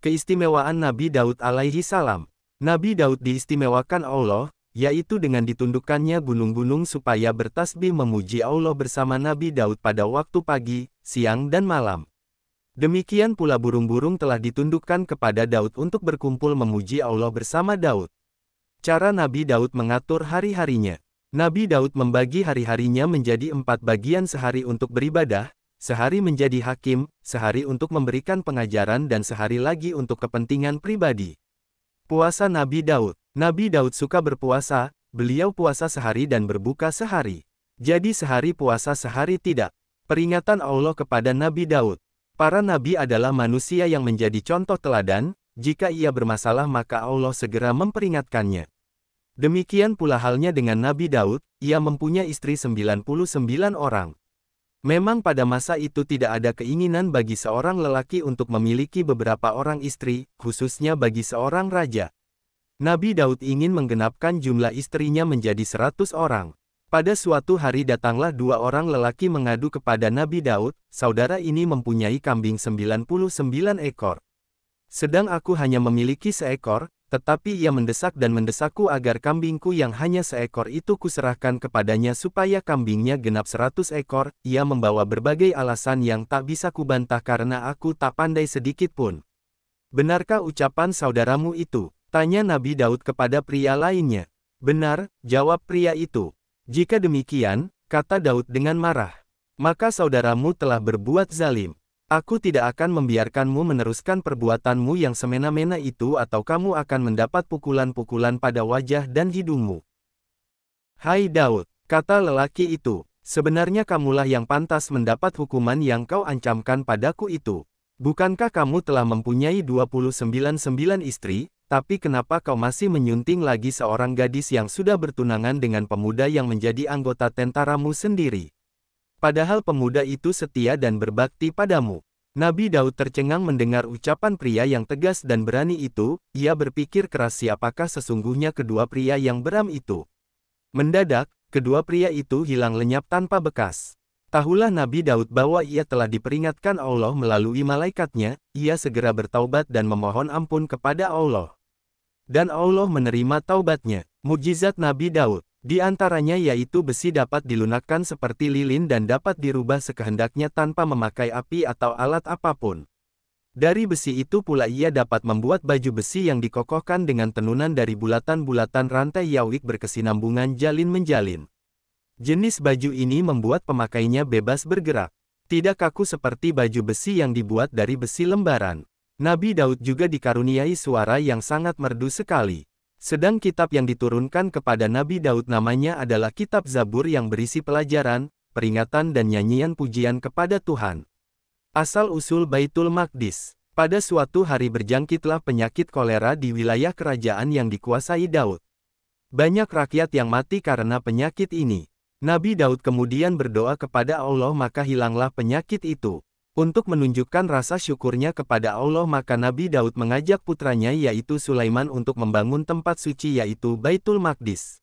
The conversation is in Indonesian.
Keistimewaan Nabi Daud alaihi salam. Nabi Daud diistimewakan Allah, yaitu dengan ditundukkannya gunung-gunung supaya bertasbih memuji Allah bersama Nabi Daud pada waktu pagi, siang dan malam. Demikian pula burung-burung telah ditundukkan kepada Daud untuk berkumpul memuji Allah bersama Daud. Cara Nabi Daud mengatur hari-harinya. Nabi Daud membagi hari-harinya menjadi 4 bagian, sehari untuk beribadah, sehari menjadi hakim, sehari untuk memberikan pengajaran dan sehari lagi untuk kepentingan pribadi. Puasa Nabi Daud. Nabi Daud suka berpuasa, beliau puasa sehari dan berbuka sehari. Jadi sehari puasa sehari tidak. Peringatan Allah kepada Nabi Daud. Para nabi adalah manusia yang menjadi contoh teladan, jika ia bermasalah maka Allah segera memperingatkannya. Demikian pula halnya dengan Nabi Daud, ia mempunyai istri 99 orang. Memang pada masa itu tidak ada keinginan bagi seorang lelaki untuk memiliki beberapa orang istri, khususnya bagi seorang raja. Nabi Daud ingin menggenapkan jumlah istrinya menjadi 100 orang. Pada suatu hari datanglah 2 orang lelaki mengadu kepada Nabi Daud, saudara ini mempunyai kambing 99 ekor. Sedang aku hanya memiliki seekor, tetapi ia mendesak dan mendesakku agar kambingku yang hanya seekor itu kuserahkan kepadanya supaya kambingnya genap 100 ekor, ia membawa berbagai alasan yang tak bisa kubantah karena aku tak pandai sedikit pun. Benarkah ucapan saudaramu itu? Tanya Nabi Daud kepada pria lainnya. Benar, jawab pria itu. Jika demikian, kata Daud dengan marah, maka saudaramu telah berbuat zalim. Aku tidak akan membiarkanmu meneruskan perbuatanmu yang semena-mena itu atau kamu akan mendapat pukulan-pukulan pada wajah dan hidungmu. Hai Daud, kata lelaki itu, sebenarnya kamulah yang pantas mendapat hukuman yang kau ancamkan padaku itu. Bukankah kamu telah mempunyai 29 istri, tapi kenapa kau masih menyunting lagi seorang gadis yang sudah bertunangan dengan pemuda yang menjadi anggota tentaramu sendiri? Padahal pemuda itu setia dan berbakti padamu. Nabi Daud tercengang mendengar ucapan pria yang tegas dan berani itu, ia berpikir keras siapakah sesungguhnya kedua pria yang beram itu. Mendadak, kedua pria itu hilang lenyap tanpa bekas. Tahulah Nabi Daud bahwa ia telah diperingatkan Allah melalui malaikatnya, ia segera bertaubat dan memohon ampun kepada Allah. Dan Allah menerima taubatnya. Mukjizat Nabi Daud. Di antaranya yaitu besi dapat dilunakkan seperti lilin dan dapat dirubah sekehendaknya tanpa memakai api atau alat apapun. Dari besi itu pula ia dapat membuat baju besi yang dikokohkan dengan tenunan dari bulatan-bulatan rantai yawik berkesinambungan jalin menjalin. Jenis baju ini membuat pemakainya bebas bergerak. Tidak kaku seperti baju besi yang dibuat dari besi lembaran. Nabi Daud juga dikaruniai suara yang sangat merdu sekali. Sedang kitab yang diturunkan kepada Nabi Daud namanya adalah Kitab Zabur yang berisi pelajaran, peringatan dan nyanyian pujian kepada Tuhan. Asal-usul Baitul Maqdis. Pada suatu hari berjangkitlah penyakit kolera di wilayah kerajaan yang dikuasai Daud. Banyak rakyat yang mati karena penyakit ini. Nabi Daud kemudian berdoa kepada Allah maka hilanglah penyakit itu. Untuk menunjukkan rasa syukurnya kepada Allah maka Nabi Daud mengajak putranya yaitu Sulaiman untuk membangun tempat suci yaitu Baitul Maqdis.